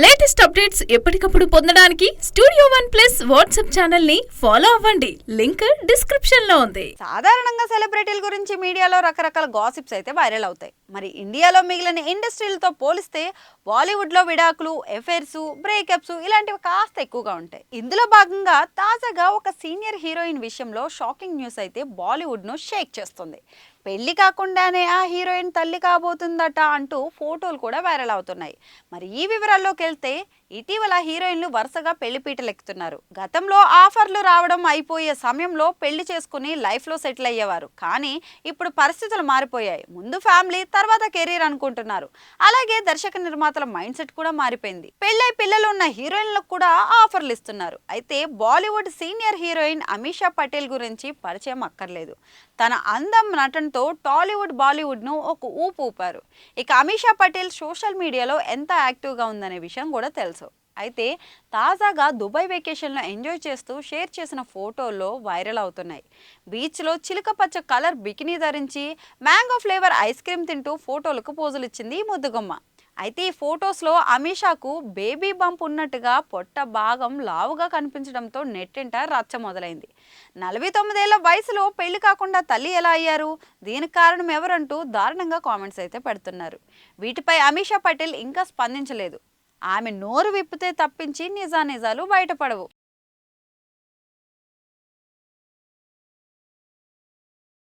Latest updates ఎప్పటికప్పుడు పొందడానికి studio one plus WhatsApp channel ని ఫాలో అవ్వండి. లింక్ డిస్క్రిప్షన్ లో ఉంది. సాధారణంగా సెలబ్రిటీల గురించి మీడియాలో రకరకాల గాసిప్స్ అయితే వైరల్ అవుతాయి. మరి ఇండియాలో మిగిలిన ఇండస్ట్రీలతో పోలిస్తే బాలీవుడ్ లో విడాకులు, ఎఫైర్స్, బ్రేకప్స్ ఇలాంటివి కాస్త ఎక్కువగా ఉంటాయి. ఇందులో భాగంగా తాజాగా ఒక సీనియర్ హీరోయిన్ విషయంలో షాకింగ్ న్యూస్ అయితే బాలీవుడ్ ను షేక్ చేస్తుంది. పెళ్లి కాకుండానే ఆ హీరోయిన్ తల్లి కాబోతుందట అంటూ ఫోటోలు కూడా వైరల్ అవుతున్నాయి. మరి ఈ వివరాల్లోకి వెళ్తే ఇటీవల హీరోయిన్లు వరుసగా పెళ్లిపీటలు ఎక్కుతున్నారు. గతంలో ఆఫర్లు రావడం అయిపోయే సమయంలో పెళ్లి చేసుకుని లైఫ్లో సెటిల్ అయ్యేవారు. కానీ ఇప్పుడు పరిస్థితులు మారిపోయాయి. ముందు ఫ్యామిలీ, తర్వాత కెరీర్ అనుకుంటున్నారు. అలాగే దర్శక నిర్మాతల మైండ్ సెట్ కూడా మారిపోయింది. పెళ్ళై పిల్లలు ఉన్న హీరోయిన్లకు కూడా ఆఫర్లు ఇస్తున్నారు. అయితే బాలీవుడ్ సీనియర్ హీరోయిన్ అమీషా పటేల్ గురించి పరిచయం అక్కర్లేదు. తన అందం, నటనతో టాలీవుడ్, బాలీవుడ్ను ఒక ఊపు ఊపారు. ఇక అమీషా పటేల్ సోషల్ మీడియాలో ఎంత యాక్టివ్గా ఉందనే విషయం కూడా తెలుసు. అయితే తాజాగా దుబాయ్ వెకేషన్లో ఎంజాయ్ చేస్తూ షేర్ చేసిన ఫోటోల్లో వైరల్ అవుతున్నాయి. బీచ్లో చిలుక పచ్చ కలర్ బికినీ ధరించి మ్యాంగో ఫ్లేవర్ ఐస్ క్రీమ్ తింటూ ఫోటోలకు పోజులు ఇచ్చింది ఈ ముద్దుగుమ్మ. అయితే ఈ ఫొటోస్లో అమీషాకు బేబీ బంప్ ఉన్నట్టుగా పొట్ట భాగం లావుగా కనిపించడంతో నెట్టింట రచ్చ మొదలైంది. 49 ఏళ్ల వయసులో పెళ్లి కాకుండా తల్లి ఎలా అయ్యారు, దీనికి కారణం ఎవరంటూ దారుణంగా కామెంట్స్ అయితే పెడుతున్నారు. వీటిపై అమీషా పటేల్ ఇంకా స్పందించలేదు. ఆమె నోరు విప్పితే తప్పించి నిజానిజాలు బయటపడవు.